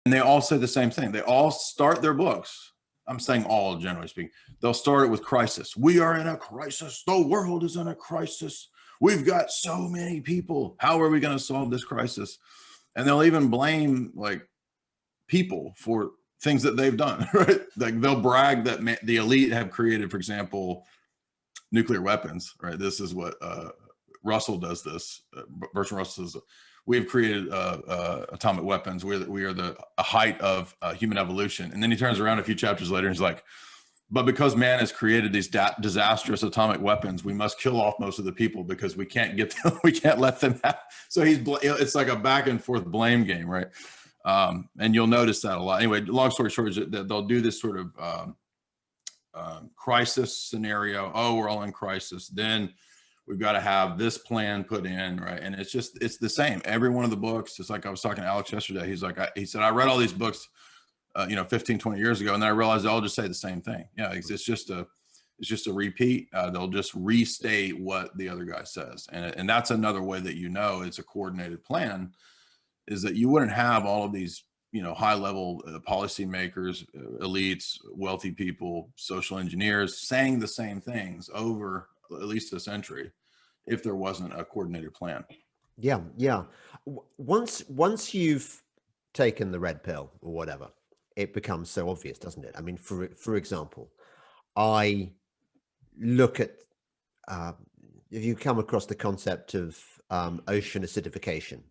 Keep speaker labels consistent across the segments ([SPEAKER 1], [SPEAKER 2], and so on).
[SPEAKER 1] they all say the same thing. They all start their books. I'm saying all, generally speaking. They'll start it with crisis. We are in a crisis. The world is in a crisis. We've got so many people. How are we going to solve this crisis? And they'll even blame like people for things that they've done, right? Like they'll brag that the elite have created, for example, nuclear weapons, right? This is what Russell does this. Bertrand Russell says, we have created atomic weapons. We are the height of human evolution. And then he turns around a few chapters later and he's like, but because man has created these disastrous atomic weapons, we must kill off most of the people because we can't get them, we can't let them have. So it's like a back and forth blame game, right? And you'll notice that a lot. Anyway, long story short is that they'll do this sort of crisis scenario. Oh, we're all in crisis. Then we've got to have this plan put in, right? And it's the same. Every one of the books, just like I was talking to Alex yesterday, he said, I read all these books, 15, 20 years ago. And then I realized they all just say the same thing. Yeah. It's just a repeat. They'll just restate what the other guy says. And that's another way that, it's a coordinated plan, is that you wouldn't have all of these, high level policymakers, elites, wealthy people, social engineers saying the same things over at least a century if there wasn't a coordinated plan.
[SPEAKER 2] Yeah. Yeah. Once you've taken the red pill or whatever, it becomes so obvious, doesn't it? I mean, for example, I look at, if you come across the concept of ocean acidification,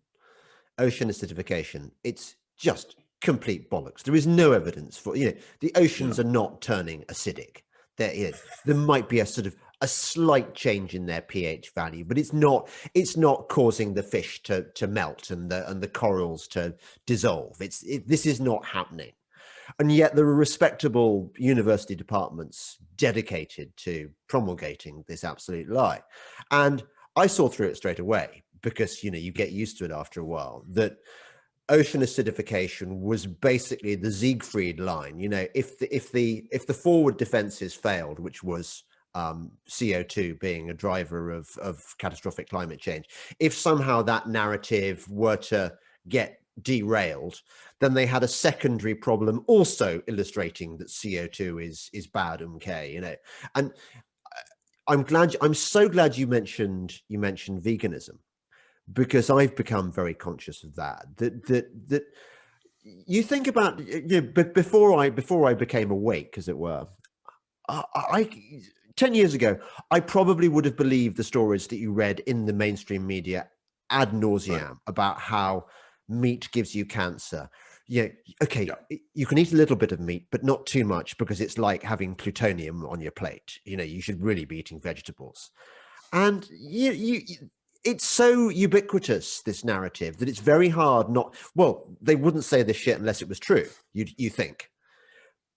[SPEAKER 2] it's just complete bollocks. There is no evidence for, the oceans are not turning acidic. There might be a sort of a slight change in their pH value, but it's not causing the fish to melt and the corals to dissolve. This is not happening. And yet there are respectable university departments dedicated to promulgating this absolute lie. And I saw through it straight away because, you get used to it after a while, that ocean acidification was basically the Siegfried line. If the forward defenses failed, which was CO2 being a driver of catastrophic climate change, if somehow that narrative were to get derailed, then they had a secondary problem also illustrating that CO2 is bad. And I'm so glad you mentioned veganism, because I've become very conscious of that you think about, but before I became awake, as it were, I 10 years ago, I probably would have believed the stories that you read in the mainstream media ad nauseam about how meat gives you cancer. You can eat a little bit of meat, but not too much, because it's like having plutonium on your plate. You should really be eating vegetables. And it's so ubiquitous, this narrative, that it's very hard they wouldn't say this shit unless it was true, you think.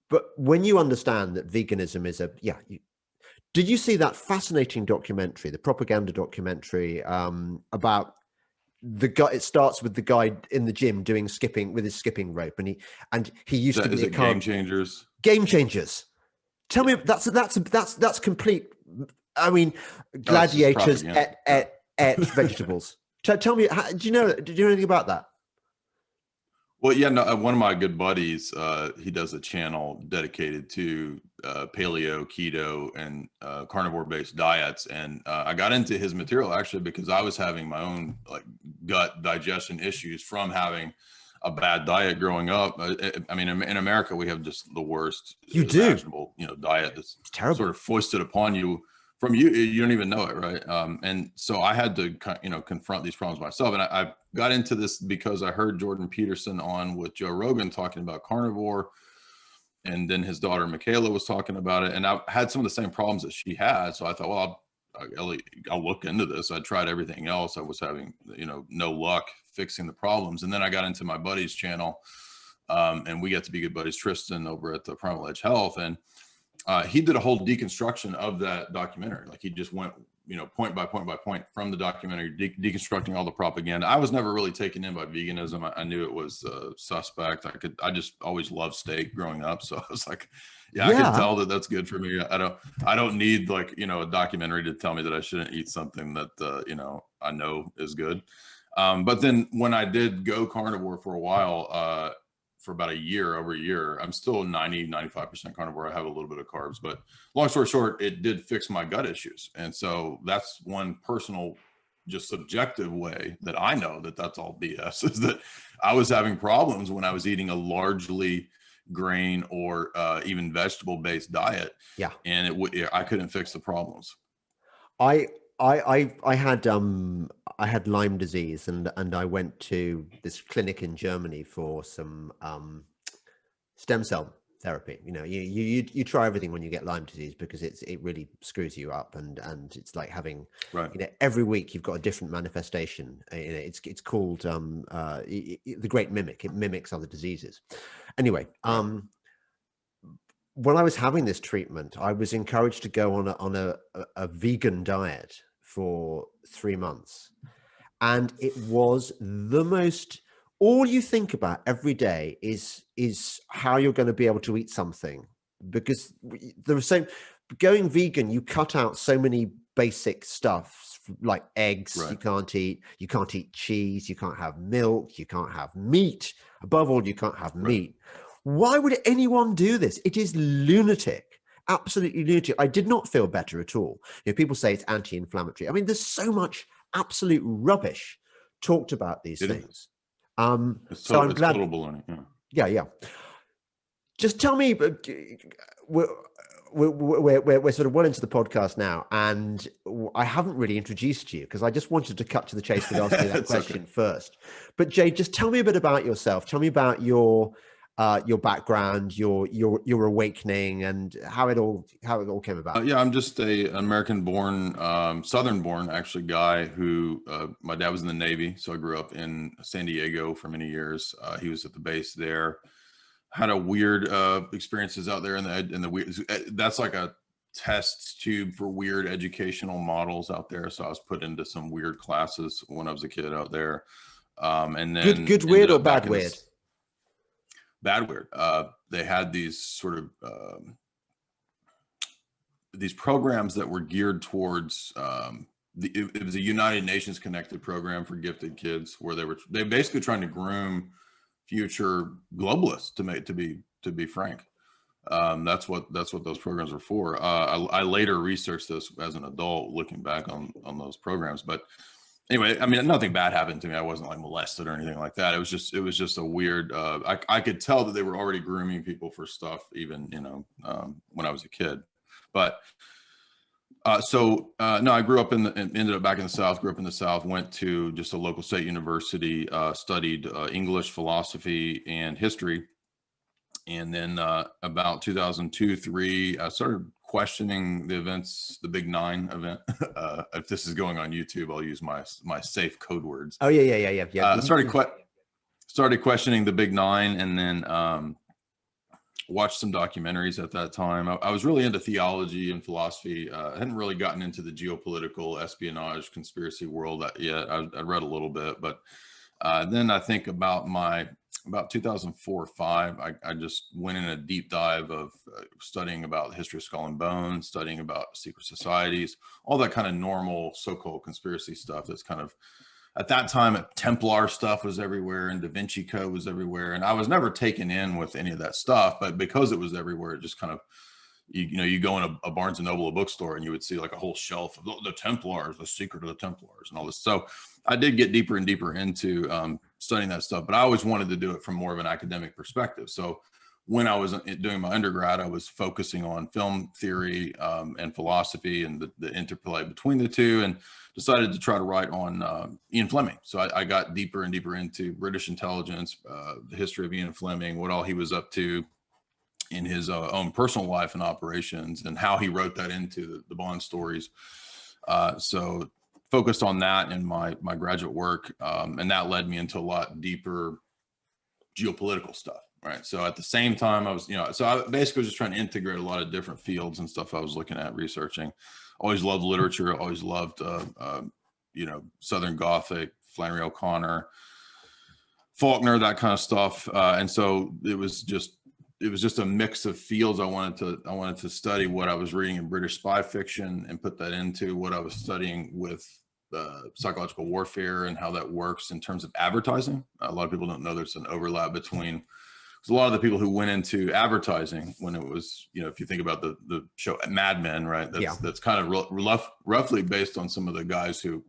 [SPEAKER 2] But when you understand that veganism is did you see that fascinating documentary, the propaganda documentary about the guy? It starts with the guy in the gym doing skipping with his skipping rope, and he used to be a
[SPEAKER 1] Game Changers.
[SPEAKER 2] Game Changers. Tell me, that's complete. I mean, gladiators ate vegetables. Tell me, do you know anything about that?
[SPEAKER 1] Well, yeah, no, one of my good buddies, he does a channel dedicated to paleo, keto, and carnivore-based diets. And I got into his material actually because I was having my own gut digestion issues from having a bad diet growing up. I mean, in America, we have just the worst imaginable, diet that's terrible, sort of foisted upon you. From you don't even know it, right? And so I had to, confront these problems myself. And I got into this because I heard Jordan Peterson on with Joe Rogan talking about carnivore, and then his daughter Michaela was talking about it, and I had some of the same problems that she had. So I thought, well, I'll look into this. I tried everything else. I was having, no luck fixing the problems, and then I got into my buddy's channel, and we got to be good buddies, Tristan over at the Primal Edge Health, and he did a whole deconstruction of that documentary. Like he just went, point by point by point from the documentary, deconstructing all the propaganda. I was never really taken in by veganism. I knew it was suspect. I just always loved steak growing up. So I was like, I can tell that that's good for me. I don't need a documentary to tell me that I shouldn't eat something that, I know is good. But then when I did go carnivore for a while, for about over a year. I'm still 95% carnivore. I have a little bit of carbs, but long story short, it did fix my gut issues. And so that's one personal, just subjective way that I know that that's all BS, is that I was having problems when I was eating a largely grain or even vegetable based diet.
[SPEAKER 2] Yeah.
[SPEAKER 1] And I couldn't fix the problems.
[SPEAKER 2] I had Lyme disease, and I went to this clinic in Germany for some stem cell therapy. You know, you try everything when you get Lyme disease, because it really screws you up, and it's like having,
[SPEAKER 1] right.
[SPEAKER 2] You know, every week you've got a different manifestation. You know, it's called the Great Mimic. It mimics other diseases. Anyway,
[SPEAKER 1] Right.
[SPEAKER 2] when I was having this treatment, I was encouraged to go on a vegan diet for 3 months, and it was the most. All you think about every day is how you're going to be able to eat something, because there was going vegan, you cut out so many basic stuff like eggs.
[SPEAKER 1] Right.
[SPEAKER 2] You can't eat cheese, you can't have milk, you can't have meat. Above all, you can't have meat. Why would anyone do this? It is lunatic, absolutely lunatic. I did not feel better at all. You know, people say it's anti-inflammatory. I mean, there's so much absolute rubbish talked about these things. So I'm glad.
[SPEAKER 1] Total baloney.
[SPEAKER 2] Yeah. Just tell me, we're sort of well into the podcast now, and I haven't really introduced you, because I just wanted to cut to the chase with asking that question first. But Jay, just tell me a bit about yourself. Tell me about your background, your awakening, and how it all came about.
[SPEAKER 1] Yeah, I'm just an American-born, Southern-born actually guy who my dad was in the Navy, so I grew up in San Diego for many years. He was at the base there. Had a weird experiences out there in the weird. That's like a test tube for weird educational models out there. So I was put into some weird classes when I was a kid out there, and then
[SPEAKER 2] good weird or bad weird.
[SPEAKER 1] Bad weird. They had these sort of these programs that were geared towards it was a United Nations connected program for gifted kids, where they basically trying to groom future globalists, to be frank. That's what those programs are for. I later researched this as an adult, looking back on those programs, but anyway, I mean, nothing bad happened to me. I wasn't like molested or anything like that. It was just a weird, I could tell that they were already grooming people for stuff, even, when I was a kid. But no, I grew up ended up back in the South, grew up in the South, went to just a local state university, studied English, philosophy, and history. And then about 2002-3, I started questioning the events, the Big 9 event. If this is going on YouTube, I'll use my safe code words.
[SPEAKER 2] Oh yeah.
[SPEAKER 1] Started questioning the Big 9, and then watched some documentaries at that time. I was really into theology and philosophy. I hadn't really gotten into the geopolitical espionage conspiracy world yet. I read a little bit, but then I think about 2004 or 5, I just went in a deep dive of studying about the history of Skull and Bones, studying about secret societies, all that kind of normal so-called conspiracy stuff. That's kind of, at that time, Templar stuff was everywhere, and Da Vinci Code was everywhere. And I was never taken in with any of that stuff, but because it was everywhere, it just kind of, you go in a Barnes and Noble, a bookstore, and you would see like a whole shelf of the Templars, the secret of the Templars, and all this. So I did get deeper and deeper into studying that stuff, but I always wanted to do it from more of an academic perspective. So when I was doing my undergrad, I was focusing on film theory and philosophy and the interplay between the two, and decided to try to write on Ian Fleming. So I got deeper and deeper into British intelligence, the history of Ian Fleming, what all he was up to in his own personal life and operations, and how he wrote that into the Bond stories. So focused on that in my graduate work, and that led me into a lot deeper geopolitical stuff. Right. So at the same time, I was, so I basically was just trying to integrate a lot of different fields and stuff I was looking at, researching. Always loved literature. Always loved, Southern Gothic, Flannery O'Connor, Faulkner, that kind of stuff. And so it was just a mix of fields. I wanted to study what I was reading in British spy fiction and put that into what I was studying with psychological warfare and how that works in terms of advertising. A lot of people don't know there's an overlap between because a lot of the people who went into advertising when it was, if you think about the show Mad Men, right? That's kind of roughly based on some of the guys who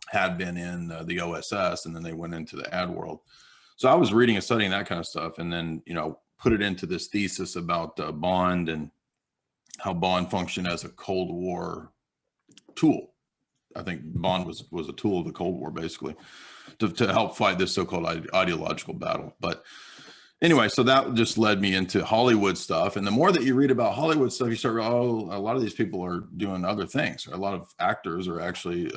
[SPEAKER 1] had been in the OSS, and then they went into the ad world. So I was reading and studying that kind of stuff, and then, put it into this thesis about Bond and how Bond functioned as a Cold War tool. I think Bond was a tool of the Cold War, basically, to help fight this so-called ideological battle. But anyway, so that just led me into Hollywood stuff. And the more that you read about Hollywood stuff, you start, a lot of these people are doing other things. A lot of actors are actually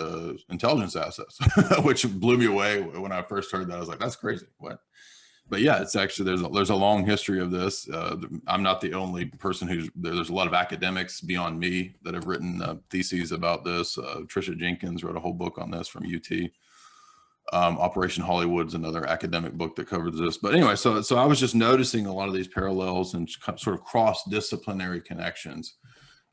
[SPEAKER 1] intelligence assets, which blew me away when I first heard that. I was like, that's crazy. What? But yeah, it's actually, there's a long history of this. I'm not the only person there's a lot of academics beyond me that have written theses about this. Tricia Jenkins wrote a whole book on this from UT. Operation Hollywood's another academic book that covers this. But anyway, so I was just noticing a lot of these parallels and sort of cross-disciplinary connections.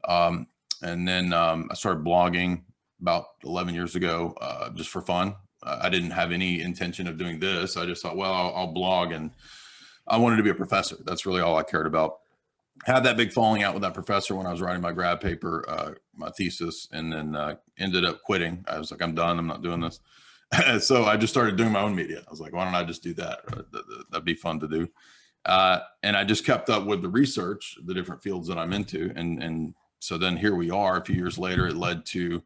[SPEAKER 1] And then I started blogging about 11 years ago, just for fun. I didn't have any intention of doing this. I just thought, well, I'll blog, and I wanted to be a professor. That's really all I cared about. Had that big falling out with that professor when I was writing my grad paper, my thesis, and then ended up quitting. I was like, I'm done. I'm not doing this. So I just started doing my own media. I was like, why don't I just do that? That'd be fun to do. And I just kept up with the research, the different fields that I'm into. And so then here we are. A few years later, it led to,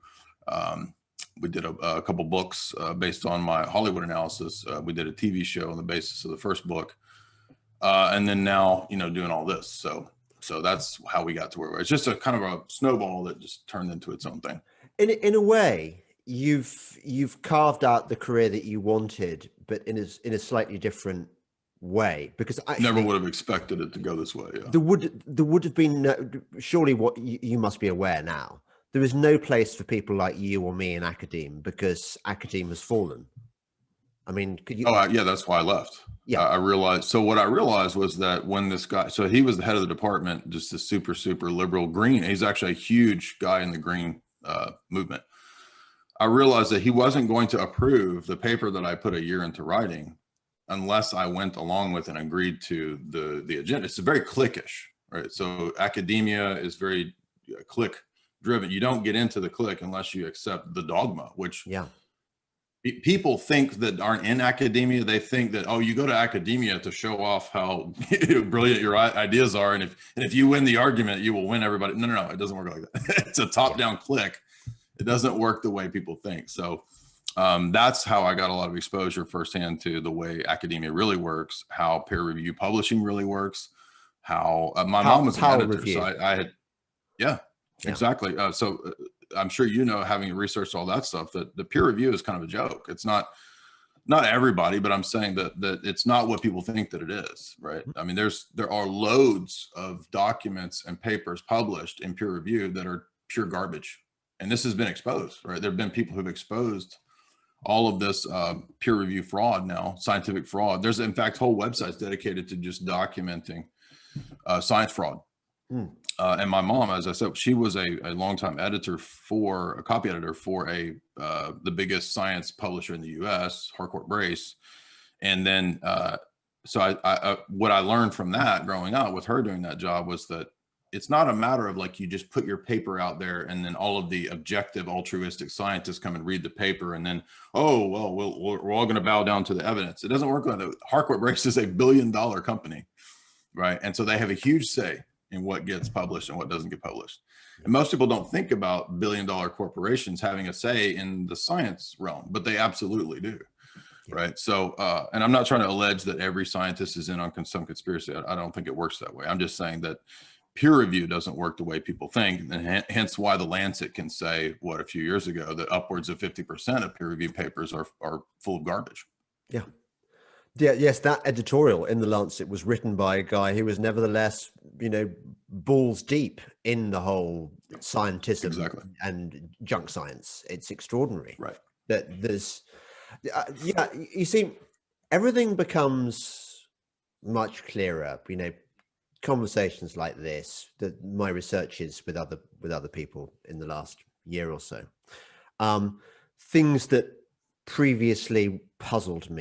[SPEAKER 1] we did a couple books based on my Hollywood analysis. We did a TV show on the basis of the first book. And then now, doing all this. So that's how we got to where we're. It's just a kind of a snowball that just turned into its own thing.
[SPEAKER 2] In a way, you've carved out the career that you wanted, but in a slightly different way, because I
[SPEAKER 1] never would have expected it to go this way. Yeah.
[SPEAKER 2] There would have been surely what you must be aware now. There is no place for people like you or me in academe, because academe has fallen. I mean, could you?
[SPEAKER 1] Oh, yeah, that's why I left. Yeah, I realized. So what I realized was that when this guy, so he was the head of the department, just a super, super liberal green. He's actually a huge guy in the green movement. I realized that he wasn't going to approve the paper that I put a year into writing unless I went along with and agreed to the agenda. It's very cliquish, right? So academia is very clique driven. You don't get into the clique unless you accept the dogma, which people think that aren't in academia. They think that, oh, you go to academia to show off how brilliant your ideas are. And if you win the argument, you will win everybody. No, it doesn't work like that. It's a top-down clique. It doesn't work the way people think. So that's how I got a lot of exposure firsthand to the way academia really works, how peer review publishing really works, how my mom was an editor. Review. So I had, exactly. So I'm sure, having researched all that stuff, that the peer review is kind of a joke. It's not everybody, but I'm saying that it's not what people think that it is, right? I mean, there are loads of documents and papers published in peer review that are pure garbage. And this has been exposed, right? There have been people who've exposed all of this peer review fraud now, scientific fraud. There's, in fact, whole websites dedicated to just documenting science fraud. And my mom, as I said, she was a longtime editor a copy editor for the biggest science publisher in the U.S., Harcourt Brace. And then, so what I learned from that growing up with her doing that job was that it's not a matter of like you just put your paper out there and then all of the objective altruistic scientists come and read the paper and then, oh, well, we're all going to bow down to the evidence. It doesn't work like that. Harcourt Brace is $1 billion company, right? And so they have a huge say in what gets published and what doesn't get published. And most people don't think about $1 billion corporations having a say in the science realm, but they absolutely do. Right. So, and I'm not trying to allege that every scientist is in on some conspiracy. I don't think it works that way. I'm just saying that peer review doesn't work the way people think, and hence why the Lancet can say a few years ago that upwards of 50% of peer review papers are full of garbage.
[SPEAKER 2] Yeah. Yes, that editorial in the Lancet was written by a guy who was nevertheless, balls deep in the whole scientism and junk science. It's extraordinary,
[SPEAKER 1] right?
[SPEAKER 2] That there's, you see, everything becomes much clearer. Conversations like this, my researches with other people in the last year or so, things that previously puzzled me